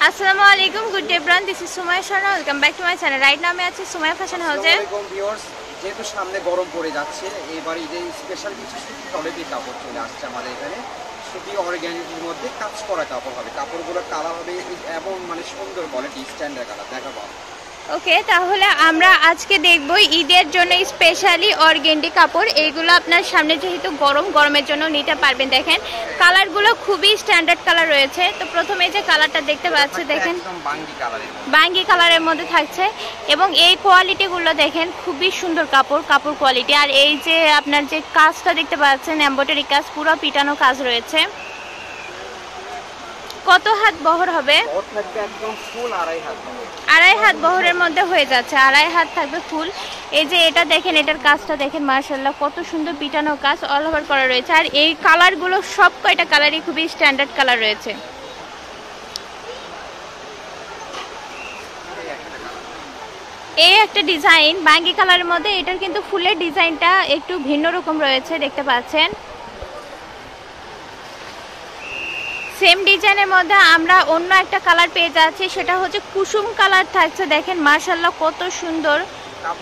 আসসালামু আলাইকুম, good day everyone, this is Sumaiya Sharma, welcome back to my channel. Right now আমি আছি সুমাইয়া ফ্যাশন হাউসে। যেহেতু সামনে গরম পড়ে যাচ্ছে, এবার ঈদের স্পেশাল কিছু সুতি টলের কাপড় চলে আসছে আমাদের এখানে। সুতি অর্গানিকের মধ্যে কাজ করা কাপড় হবে, কাপড়গুলোর কালার হবে এবং মানে সুন্দর কোয়ালিটি, স্ট্যান্ডার্ড কালার দেখাবো। ওকে, তাহলে আমরা আজকে দেখব ঈদের জন্য স্পেশালি অর্গেন্ডি কাপড়। এইগুলো আপনার সামনে যেহেতু গরমের জন্য নিতে পারবেন। দেখেন কালারগুলো খুবই স্ট্যান্ডার্ড কালার রয়েছে। তো প্রথমে যে কালারটা দেখতে পাচ্ছেন, দেখেন বাঙ্গি কালারের মধ্যে থাকছে এবং এই কোয়ালিটিগুলো দেখেন খুবই সুন্দর কাপড় কোয়ালিটি। আর এই যে আপনার যে কাজটা দেখতে পাচ্ছেন, এমব্রয়ডারি কাজ, পুরো পিটানো কাজ রয়েছে। কত হাত বহর হবে? আড়াই হাত বহরের মধ্যে হয়ে যাচ্ছে, আড়াই হাত থাকবে ফুল। এই যে এটা দেখেন, এটার কাজটা দেখেন, মাশাআল্লাহ কত সুন্দর পিটানো কাজ অল ওভার করা রয়েছে। আর এই কালারগুলো সব কয়টা কালারই খুবই স্ট্যান্ডার্ড কালার রয়েছে। এই একটা ডিজাইন বাঙ্গি কালারের মধ্যে, এটার কিন্তু ফুলের ডিজাইনটা একটু ভিন্ন রকম রয়েছে, দেখতে পাচ্ছেন। সেম ডিজাইনের মধ্যে আমরা অন্য একটা কালার পেয়ে যাচ্ছি, সেটা হচ্ছে কুসুম কালার থাকছে। দেখেন মাশাআল্লাহ কত সুন্দর,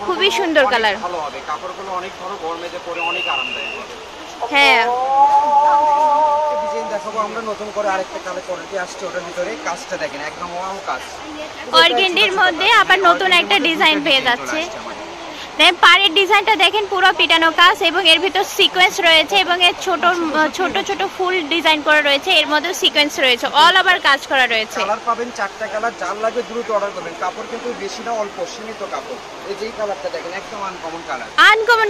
খুবই সুন্দর কালার। ভালো হবে, কাপড়গুলো অনেক বড়, গরমে যে পরে অনেক আরামদায়ক হবে। হ্যাঁ, ডিজাইন দেখাবো আমরা নতুন করে, আরেকটা কালার কোয়ালিটি আসছে, ওটার ভিতরে কাজটা দেখেন একদম ওয়াও কাজ। অর্গেন্ডির মধ্যে আবার নতুন একটা ডিজাইন পেয়ে যাচ্ছে। পাড়ের ডিজাইনটা দেখেন পুরো পিটানো কাজ এবং এর ভিতর সিকোয়েন্স রয়েছে এবং এর ছোট ছোট ফুল ডিজাইন করা রয়েছে, এর মধ্যে সিকোয়েন্স রয়েছে, অল ওভার কাজ করা রয়েছে। কালার পাবেন 4টা কালার, যার লাগবে দ্রুত অর্ডার করবেন। কাপড় কিন্তু বেশি না, অল্প সীমিত কাপড়। এই যে কালারটা দেখেন একদম আনকমন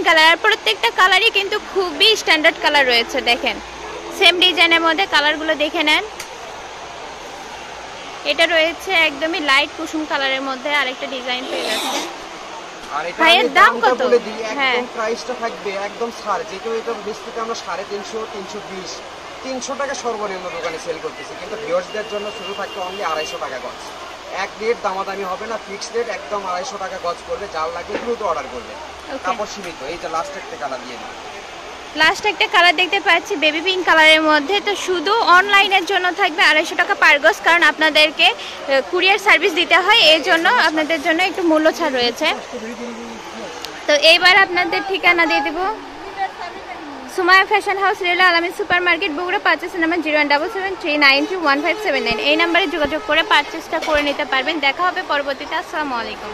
কালার, আর প্রত্যেকটা কালারই কিন্তু খুবই স্ট্যান্ডার্ড কালার রয়েছে। দেখেন সেম ডিজাইনের মধ্যে কালারগুলো দেখে নেন। এটা রয়েছে একদমই লাইট কুসুম কালারের মধ্যে, আরেকটা ডিজাইন পেয়ে যাচ্ছে। আর এটা ভাইয়ের দাম কত? বলে দিই, একদম প্রাইসটা থাকবে একদম ছাড়। যেহেতু এটা বেসিক্যালি আমরা 350, 320, 300 টাকা সর্বনিম্ন দোকানে সেল করতেছি, কিন্তু ভিউয়ার্সদের জন্য শুধু থাকবে অনলি 250 টাকা গজ। এক রেট দামাদামি হবে না, ফিক্সড রেট একদম 250 টাকা গজ করবে। যার লাগবে দ্রুত অর্ডার করবে, কাপড় সীমিত। এই যে লাস্ট একটা কালার দিয়ে দিই, লাস্ট একটা কালার দেখতে পাচ্ছি বেবি পিঙ্ক কালারের মধ্যে। তো শুধু অনলাইনের জন্য থাকবে 250 টাকা পার গজ, কারণ আপনাদেরকে কুরিয়ার সার্ভিস দিতে হয়, এই জন্য আপনাদের জন্য একটু মূল্য ছাড় রয়েছে। তো এইবার আপনাদের ঠিকানা দিয়ে দেবো, সুমাইয়া ফ্যাশন হাউস, রেল আলামিন super market, Bogura. Purchase number 017739215579। এই নাম্বারে যোগাযোগ করে পারচেসটা করে নিতে পারবেন। দেখা হবে পরবর্তীতে। আসসালামু আলাইকুম।